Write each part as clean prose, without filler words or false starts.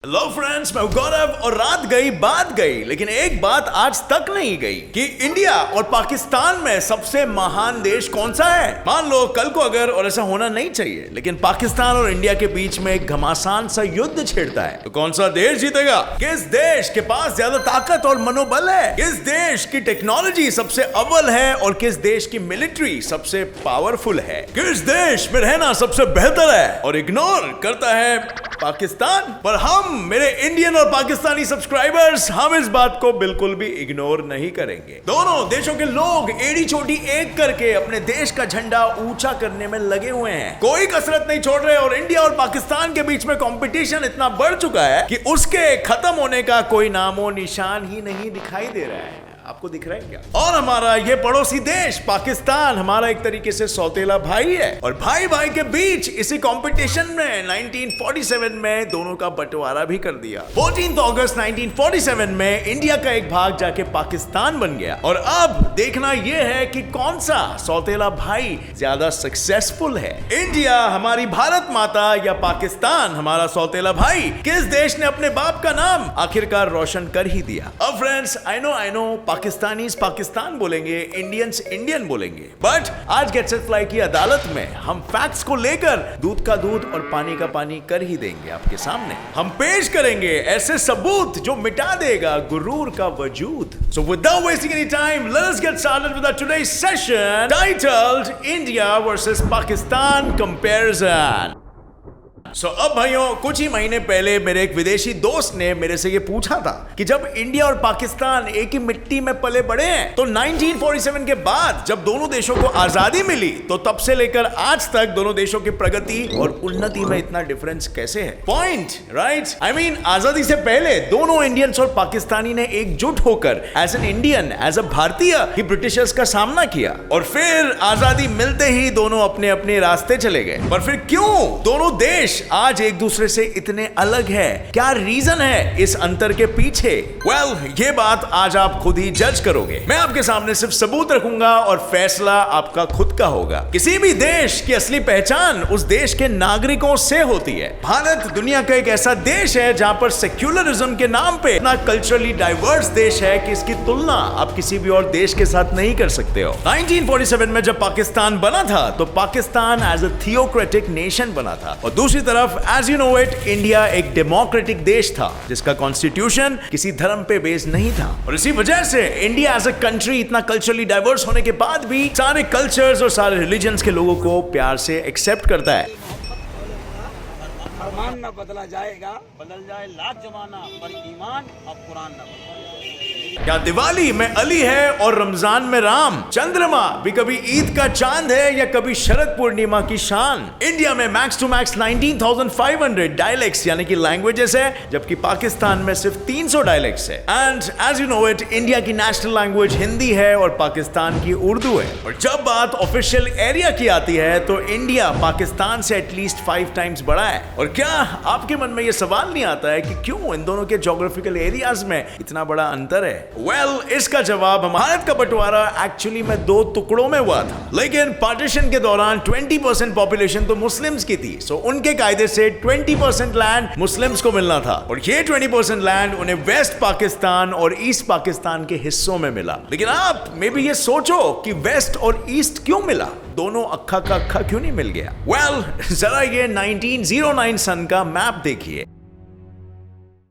Hello friends, मैं गौरव और रात गई बात गई, लेकिन एक बात आज तक नहीं गई कि इंडिया और पाकिस्तान में सबसे महान देश कौन सा है। मान लो कल को अगर, और ऐसा होना नहीं चाहिए, लेकिन पाकिस्तान और इंडिया के बीच में एक घमासान सा युद्ध छिड़ता है, तो कौन सा देश जीतेगा? किस देश के पास ज्यादा ताकत और मनोबल है? किस देश की टेक्नोलॉजी सबसे अव्वल है और किस देश की मिलिट्री सबसे पावरफुल है? किस देश में रहना सबसे बेहतर है? और इग्नोर करता है पाकिस्तान। पर हम, मेरे इंडियन और पाकिस्तानी सब्सक्राइबर्स, हम इस बात को बिल्कुल भी इग्नोर नहीं करेंगे। दोनों देशों के लोग एड़ी चोटी एक करके अपने देश का झंडा ऊंचा करने में लगे हुए हैं, कोई कसरत नहीं छोड़ रहे। और इंडिया और पाकिस्तान के बीच में कंपटीशन इतना बढ़ चुका है कि उसके खत्म होने का कोई नामो निशान ही नहीं दिखाई दे रहा है। आपको दिख रहा है क्या? और हमारा ये पड़ोसी देश पाकिस्तान हमारा एक तरीके से सौतेला भाई है, और भाई भाई के बीच इसी कंपटीशन में 1947 में दोनों का बंटवारा भी कर दिया। 14 अगस्त 1947 में इंडिया का एक भाग जाके पाकिस्तान बन गया, और अब देखना यह है कि कौन सा सौतेला भाई ज्यादा सक्सेसफुल है, इंडिया हमारी भारत माता या पाकिस्तान हमारा सौतेला भाई। किस देश ने अपने बाप का नाम आखिरकार रोशन कर ही दिया? अब friends, I know Pakistanis Pakistan बोलेंगे, इंडियंस इंडियन बोलेंगे, बट आज गेट्स इट फ्लाई की अदालत में हम फैक्ट्स को लेकर दूध का दूध और पानी का पानी कर ही देंगे। आपके सामने हम पेश करेंगे ऐसे सबूत जो मिटा देगा गुरूर का वजूद। So without wasting any time, let us get started with our today's session titled India versus Pakistan Comparison. अब भाइयों, कुछ ही महीने पहले मेरे एक विदेशी दोस्त ने मेरे से ये पूछा था कि जब इंडिया और पाकिस्तान एक ही मिट्टी में पले बड़े हैं, तो 1947 के बाद जब दोनों देशों को आजादी मिली, तो तब से लेकर आज तक दोनों देशों की प्रगति और उन्नति में इतना डिफरेंस कैसे है? Point, right? आई मीन, आजादी से पहले दोनों इंडियंस और पाकिस्तानी ने एकजुट होकर as an Indian, as a भारतीय ही ब्रिटिशर्स का सामना किया, और फिर आजादी मिलते ही दोनों अपने अपने रास्ते चले गए। पर फिर क्यों दोनों देश आज एक दूसरे से इतने अलग है? क्या रीजन है इस अंतर के पीछे? वेल, ये बात आज आप खुद ही जज करोगे। मैं आपके सामने सिर्फ सबूत रखूंगा और फैसला आपका खुद का होगा। किसी भी देश की असली पहचान उस देश के नागरिकों से होती है। भारत दुनिया का एक ऐसा देश है जहां पर सेक्युलरिज्म के नाम पे इतना कल्चरली डाइवर्स देश है कि इसकी तुलना आप किसी भी और देश के साथ नहीं कर सकते हो। 1947 में जब पाकिस्तान बना था, तो Pakistan as a theocratic nation बना था, और दूसरी तरफ as you know it, India एक डेमोक्रेटिक देश था जिसका कॉन्स्टिट्यूशन किसी धर्म पे बेस्ड नहीं था। और इसी वजह से इंडिया एज अ कंट्री इतना कल्चरली डाइवर्स होने के बाद भी सारे कल्चर्स और सारे रिलीजन्स के लोगों को प्यार से एक्सेप्ट करता है। फरमान न बदला जाएगा, बदल जाए लाख जमाना, पर ईमान अब कुरान न बदला। क्या दिवाली में अली है और रमजान में राम? चंद्रमा भी कभी ईद का चांद है या कभी शरद पूर्णिमा की शान? इंडिया में मैक्स टू मैक्स 19,500 डायलेक्ट्स यानी कि लैंग्वेजेस है, जबकि पाकिस्तान में सिर्फ 300 डायलेक्ट्स है। And as you know it, India की नेशनल लैंग्वेज हिंदी है और पाकिस्तान की उर्दू है। और जब बात ऑफिशियल एरिया की आती है, तो इंडिया पाकिस्तान से एटलीस्ट 5 टाइम्स बड़ा है। और क्या आपके मन में यह सवाल नहीं आता है कि क्यों इन दोनों के ज्योग्राफिकल एरियाज में इतना बड़ा अंतर है? इसका जवाब, भारत का बंटवारा एक्चुअली में 2 टुकड़ों में हुआ था, लेकिन पार्टीशन के दौरान 20% पॉपुलेशन तो मुस्लिम्स की थी, सो उनके कायदे से 20% लैंड मुस्लिम्स को मिलना था, और ये 20% लैंड उन्हें वेस्ट पाकिस्तान और ईस्ट पाकिस्तान के हिस्सों में मिला। लेकिन आप मे बी ये सोचो कि वेस्ट और ईस्ट क्यों मिला, दोनों अक्खा का अक्खा क्यों नहीं मिल गया? जरा ये 1909 सन का मैप देखिए।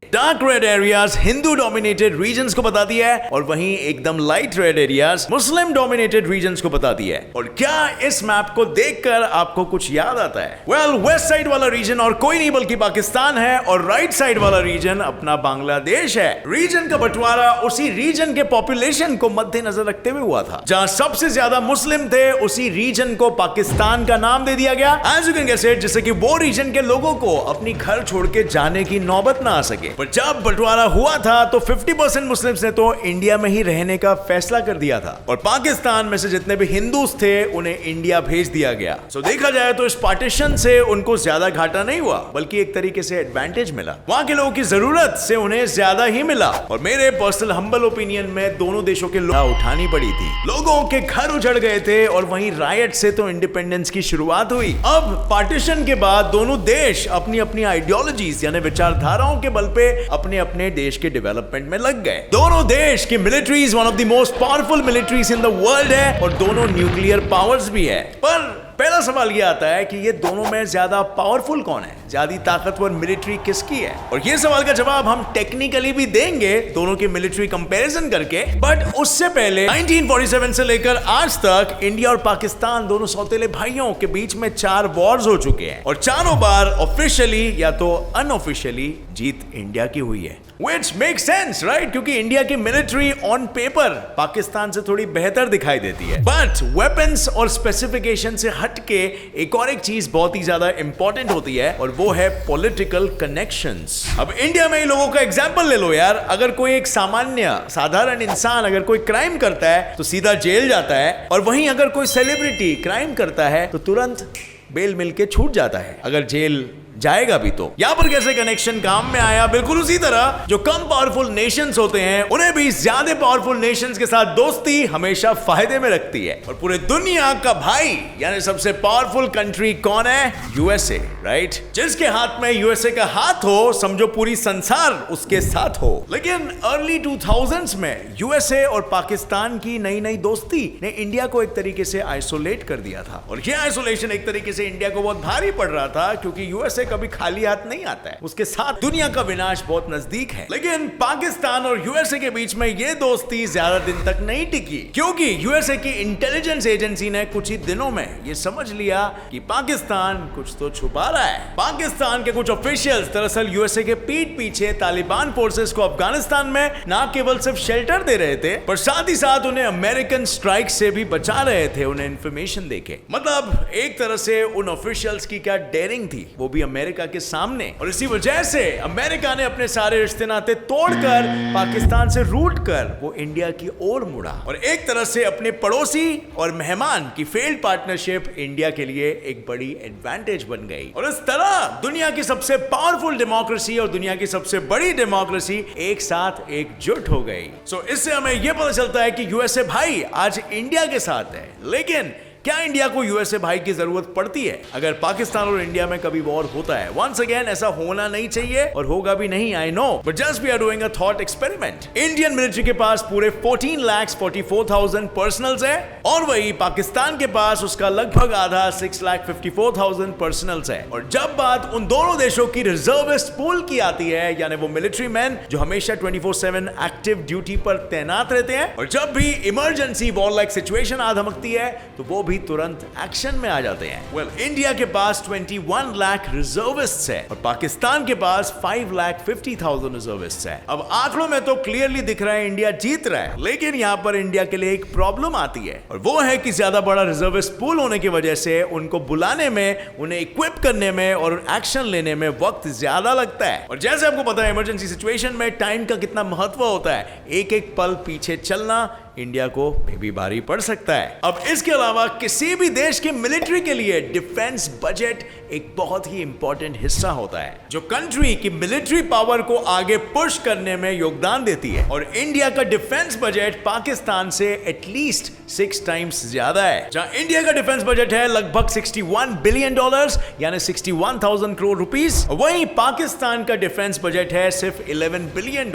Dark red areas Hindu dominated regions को बताती है, और वहीं एकदम light red areas Muslim dominated regions को बताती है। और क्या इस मैप को देखकर आपको कुछ याद आता है? वेस्ट साइड वाला रीजन और कोई नहीं बल्कि पाकिस्तान है, और राइट साइड वाला रीजन अपना बांग्लादेश है। रीजन का बंटवारा उसी रीजन के पॉपुलेशन को मद्देनजर रखते हुए हुआ था। जहां सबसे ज्यादा मुस्लिम थे, उसी रीजन को पाकिस्तान का नाम दे दिया गया, as you can guess it, जिससे कि वो रीजन के लोगों को अपनी घर छोड़ के जाने की नौबत ना आ सके। पर जब बंटवारा हुआ था तो 50% मुस्लिम्स ने तो इंडिया में ही रहने का फैसला कर दिया था और पाकिस्तान में से जितने भी हिंदूस थे उन्हें इंडिया भेज दिया गया। सो देखा जाए तो इस पार्टीशन से उनको ज्यादा घाटा नहीं हुआ बल्कि एक तरीके से एडवांटेज मिला। वहां के लोगों की जरूरत से उन्हें ज्यादा ही मिला और मेरे पर्सनल हम्बल ओपिनियन में दोनों देशों के लोग उठानी पड़ी थी। लोगों के घर उजड़ गए थे और वहीं रायट से तो इंडिपेंडेंस की शुरुआत हुई। अब पार्टीशन के बाद दोनों देश अपनी अपनी आइडियोलॉजीज यानी विचारधाराओं के बल पे अपने अपने देश के डेवलपमेंट में लग गए। दोनों देश की militaries one of the most powerful militaries in the world है और दोनों न्यूक्लियर पावर्स भी है। पर पहला सवाल यह आता है कि ये दोनों में ज्यादा पावरफुल कौन है, ज्यादा ताकतवर मिलिट्री किसकी है? और ये सवाल का जवाब हम टेक्निकली भी देंगे दोनों की मिलिट्री कंपैरिजन करके। बट उससे पहले 1947 से लेकर आज तक इंडिया और पाकिस्तान दोनों सौतेले भाइयों के बीच में 4 वॉर्स हो चुके हैं और चारों बार ऑफिशियली या तो अनऑफिशियली जीत इंडिया की हुई है। Which makes sense, right? क्योंकि इंडिया की मिलिट्री ऑन पेपर पाकिस्तान से थोड़ी बेहतर दिखाई देती है। बट वेपन्स और स्पेसिफिकेशन से हटके एक और एक चीज बहुत ही ज्यादा इंपॉर्टेंट होती है और वो है पॉलिटिकल कनेक्शंस। अब इंडिया में ही लोगों का एग्जांपल ले लो यार। अगर कोई एक सामान्य साधारण इंसान अगर कोई क्राइम करता है तो सीधा जेल जाता है और वहीं अगर कोई सेलिब्रिटी क्राइम करता है तो तुरंत बेल मिल के छूट जाता है अगर जेल जाएगा भी तो। यहां पर कैसे कनेक्शन काम में आया? बिल्कुल उसी तरह जो कम पावरफुल नेशंस होते हैं उन्हें भी ज्यादा पावरफुल नेशंस के साथ दोस्ती हमेशा फायदे में रखती है। और पूरे दुनिया का भाई यानी सबसे पावरफुल कंट्री कौन है? USA, right? जिसके हाथ में यूएसए का हाथ हो समझो पूरी संसार उसके साथ हो। लेकिन अर्ली 2000s में यूएसए और पाकिस्तान की नई नई दोस्ती ने इंडिया को एक तरीके से आइसोलेट कर दिया था और यह आइसोलेशन एक तरीके से इंडिया को बहुत भारी पड़ रहा था क्योंकि यूएसए कभी खाली हाथ नहीं आता है, उसके साथ दुनिया का विनाश बहुत नजदीक है। लेकिन पाकिस्तान और यूएसए के बीच में यह दोस्ती ज्यादा दिन तक नहीं टिकी क्योंकि यूएसए की इंटेलिजेंस एजेंसी ने कुछ ही दिनों में यह समझ लिया कि पाकिस्तान कुछ तो छुपा रहा है। पाकिस्तान के कुछ ऑफिशियल्स दरअसल यूएसए के पीठ पीछे तालिबान फोर्सेस को अफगानिस्तान में न केवल सिर्फ शेल्टर दे रहे थे पर साथ ही साथ उन्हें अमेरिकन स्ट्राइक से भी बचा रहे थे उन्हें इंफॉर्मेशन देके। मतलब एक तरह से उन ऑफिशियल्स की क्या डेयरिंग थी, वो भी अमेरिका के सामने। और इसी वजह से अमेरिका ने अपने सारे रिश्ते नाते तोड़कर पाकिस्तान से रूट कर वो इंडिया की ओर मुड़ा और एक तरह से अपने पड़ोसी और मेहमान की फेल्ड पार्टनरशिप इंडिया के लिए एक बड़ी एडवांटेज बन गई। और इस तरह दुनिया की सबसे पावरफुल डेमोक्रेसी और दुनिया की सबसे बड़ी डेमोक्रेसी एक साथ एकजुट हो गई। सो इससे हमें यह पता चलता है कि यूएसए भाई आज इंडिया के साथ है। लेकिन क्या इंडिया को यूएसए भाई की जरूरत पड़ती है अगर पाकिस्तान और इंडिया में कभी वॉर होता है? वंस अगेन ऐसा होना नहीं चाहिए और होगा भी नहीं, I know, but just we are doing a thought experiment. Indian military के पास पूरे 14,44,000 पर्सनल्स है और वही पाकिस्तान के पास उसका लगभग आधा 6,54,000 पर्सनल्स है। और जब बात उन दोनों देशों की रिजर्विस्ट पूल की आती है यानी वो मिलिट्री मैन जो हमेशा 24/7 एक्टिव ड्यूटी पर तैनात रहते हैं और जब भी इमरजेंसी वॉर लाइक सिचुएशन आ धमकती है तो वो भी तुरंत एक्शन में आ जाते हैं। वेल, इंडिया के पास 21 लाख रिजर्विस्ट्स है और पाकिस्तान के पास 5,50,000 रिजर्विस्ट्स है। अब आंकड़ों में तो क्लियरली दिख रहा है इंडिया जीत रहा है, लेकिन यहां पर इंडिया के लिए एक प्रॉब्लम आती है और वो है कि ज्यादा बड़ा रिजर्विस्ट पूल होने की वजह से उनको बुलाने में, उन्हें इक्विप करने में और एक्शन लेने में वक्त ज्यादा लगता है। और जैसे आपको पता है इमरजेंसी सिचुएशन में टाइम का कितना महत्व होता है, एक एक पल पीछे चलना इंडिया को भी भारी पड़ सकता है। अब इसके अलावा किसी भी देश के मिलिट्री के लिए डिफेंस बजट एक बहुत ही इंपॉर्टेंट हिस्सा होता है जो कंट्री की मिलिट्री पावर को आगे पुश करने में योगदान देती है। और इंडिया का डिफेंस बजट पाकिस्तान से एटलीस्ट 6 टाइम्स ज्यादा है। जहां इंडिया का डिफेंस बजट है लगभग $61 बिलियन यानी 61,000 करोड़ रुपीस, वहीं पाकिस्तान का डिफेंस बजट है सिर्फ $11 बिलियन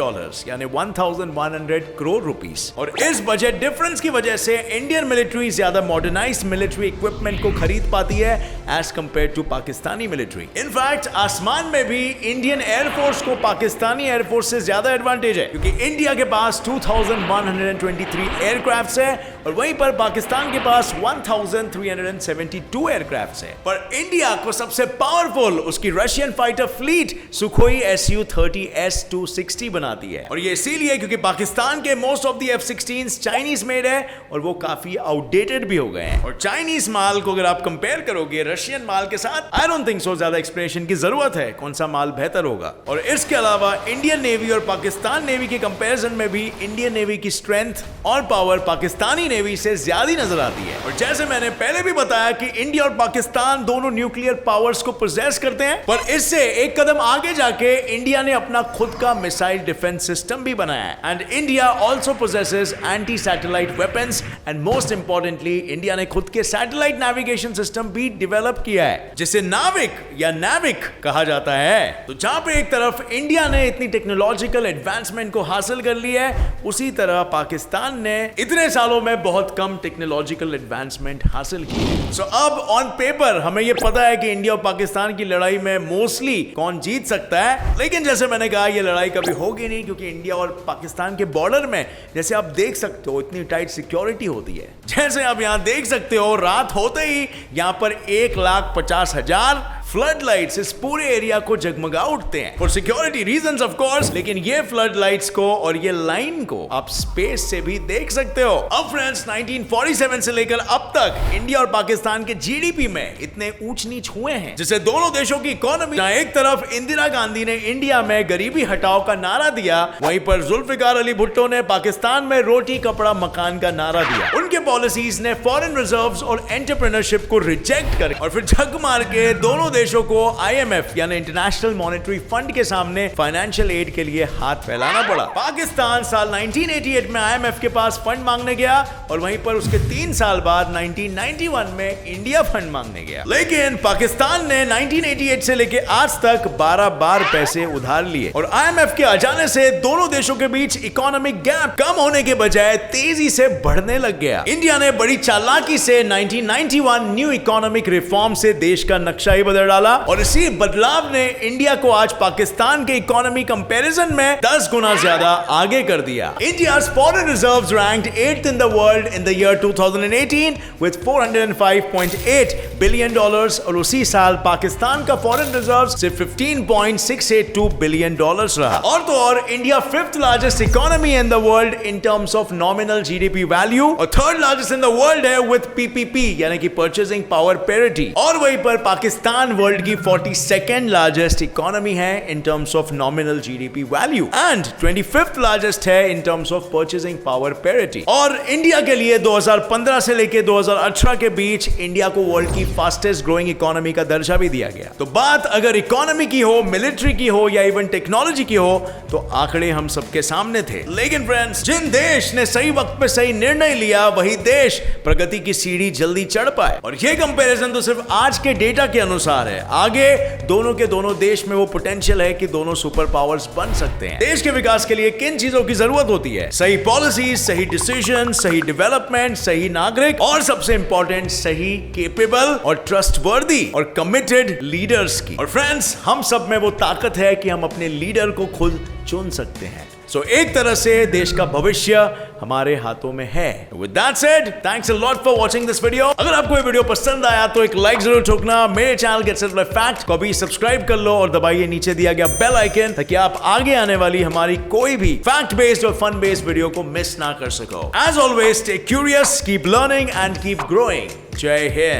यानी 1,100 करोड़ रुपीस। और इस बजट डिफरेंस की वजह से इंडियन मिलिट्री ज्यादा मॉडर्नाइज्ड मिलिट्री इक्विपमेंट को खरीद पाती है as compare to Pakistani military. In fact आसमान में भी इंडियन एयरफोर्स को पाकिस्तानी एयरफोर्स से ज्यादा एडवांटेज है क्योंकि इंडिया के पास 2,123 एयरक्राफ्ट है और वहीं पर पाकिस्तान के पास 1,372 एयरक्राफ्ट है। पर इंडिया को सबसे पावरफुल उसकी Russian fighter fleet Sukhoi Su-30 S-260 बनाती है और ये इसीलिए क्योंकि पाकिस्तान के most of the F-16s Chinese made है और वो काफी आउटडेटेड भी हो गए हैं। और चाइनीज माल को अगर आप कंपेयर करोगे रशियन माल के साथ, आई डोंट थिंक सो ज्यादा एक्सप्लेनेशन की जरूरत है कौन सा माल बेहतर होगा। और इसके अलावा इंडियन नेवी और पाकिस्तान नेवी के कंपैरिजन में भी इंडियन नेवी की स्ट्रेंथ और पावर पाकिस्तानी नेवी से ज्यादा नजर आती है। और जैसे मैंने पहले भी बताया कि इंडिया और पाकिस्तान दोनों न्यूक्लियर पावर्स को पोजेस करते हैं, पर इससे एक कदम आगे जाके इंडिया ने अपना खुद का मिसाइल डिफेंस सिस्टम भी बनाया है। And India also possesses anti satellite weapons and most importantly India ने खुद के सैटेलाइट नेविगेशन सिस्टम भी डेवलप किया है जिसे नाविक या नाविक कहा जाता है। तो जहां पे एक तरफ इंडिया ने इतनी टेक्नोलॉजिकल एडवांसमेंट को हासिल कर लिया है, उसी तरह पाकिस्तान ने इतने सालों में बहुत कम टेक्नोलॉजिकल एडवांसमेंट हासिल की है। सो अब ऑन पेपर हमें यह पता है कि इंडिया और पाकिस्तान की लड़ाई में मोस्टली कौन जीत सकता है, लेकिन जैसे मैंने कहा यह लड़ाई कभी होगी नहीं, क्योंकि इंडिया और पाकिस्तान के बॉर्डर में जैसे आप देख सकते हो इतनी टाइट सिक्योरिटी होती है। जैसे आप यहां देख सकते हो रात होते ही यहां पर 1,50,000 फ्लड लाइट्स इस पूरे एरिया को जगमगा उठते हैं for security reasons of course. लेकिन ये फ्लड लाइट्स को और ये लाइन को आप स्पेस से भी देख सकते हो। अब फ्रेंड्स 1947 से लेकर अब तक इंडिया और पाकिस्तान के जीडीपी में इतने ऊंच नीच हुए हैं, जिससे दोनों देशों की इकोनॉमी, एक तरफ इंदिरा गांधी ने इंडिया में गरीबी हटाओ का नारा दिया, वहीं पर जुल्फिकार अली भुट्टो ने पाकिस्तान में रोटी कपड़ा मकान का नारा दिया। उनके पॉलिसीज ने फॉरेन रिजर्व्स और एंटरप्रेन्योरशिप को रिजेक्ट कर और फिर झक मार के दोनों देशों को आईएमएफ यानी इंटरनेशनल मॉनेटरी फंड के सामने फाइनेंशियल एड के लिए हाथ फैलाना पड़ा। पाकिस्तान साल 1988 में आईएमएफ के पास फंड मांगने गया और वहीं पर उसके 3 साल बाद 1991 में इंडिया फंड मांगने गया। लेकिन पाकिस्तान ने 1988 से लेकर आज तक 12 बार पैसे उधार लिए और आईएमएफ के आ जाने से दोनों देशों के बीच इकोनॉमिक गैप कम होने के बजाय तेजी से बढ़ने लग गया। इंडिया ने बड़ी चालाकी से 1991 न्यू इकोनॉमिक रिफॉर्म से देश का नक्शा ही बदल डाला और इसी बदलाव ने इंडिया को आज पाकिस्तान के इकोनॉमी कंपैरिजन में 10 गुना ज्यादा आगे कर दिया। India's foreign reserves ranked 8th in the world in the year 2018 with $405.8 billion और उसी साल पाकिस्तान का फॉरेन रिजर्व्स सिर्फ $15.682 billion रहा। और तो और India 5th largest economy in the world in terms of nominal GDP value और 3rd largest in the world है with PPP यानी कि purchasing power parity। और वहीं पर पाकिस्तान वर्ल्ड की 42nd लार्जेस्ट इकोनॉमी है in terms of nominal GDP value and 25th largest है in terms of purchasing power parity. और इंडिया के लिए 2015 से लेकर 2018 के बीच इंडिया को वर्ल्ड की फास्टेस्ट ग्रोइंग इकोनॉमी का दर्जा भी दिया गया। तो बात अगर इकोनॉमी की हो, मिलिट्री की हो या इवन टेक्नोलॉजी की हो, तो आंकड़े हम सबके सामने थे। लेकिन फ्रेंड्स, जिन देश ने सही वक्त पे सही निर्णय लिया वही देश प्रगति की सीढ़ी जल्दी चढ़ पाए। और ये कंपैरिजन तो सिर्फ आज के डेटा के अनुसार है, आगे दोनों के दोनों देश में वो पोटेंशियल है कि दोनों सुपर पावर्स बन सकते हैं। देश के विकास के लिए किन चीजों की जरूरत होती है? सही पॉलिसी, सही डिसीजन, सही डेवलपमेंट, सही नागरिक और सबसे इंपॉर्टेंट सही केपेबल और ट्रस्टवर्दी और कमिटेड लीडर्स की। और फ्रेंड्स, हम सब में वो ताकत है कि हम अपने लीडर को खुद चुन सकते हैं। सो एक तरह से देश का भविष्य हमारे हाथों में है। With that said, thanks a lot for watching this video। अगर आपको ये वीडियो पसंद आया तो एक लाइक जरूर ठोकना। मेरे channel get set bye fact को भी सब्सक्राइब कर लो और दबाइए नीचे दिया गया बेल आइकन ताकि आप आगे आने वाली हमारी कोई भी फैक्ट बेस्ड और फन बेस्ड वीडियो को मिस ना कर सको। As always, stay curious, keep learning and keep growing। जय हिंद।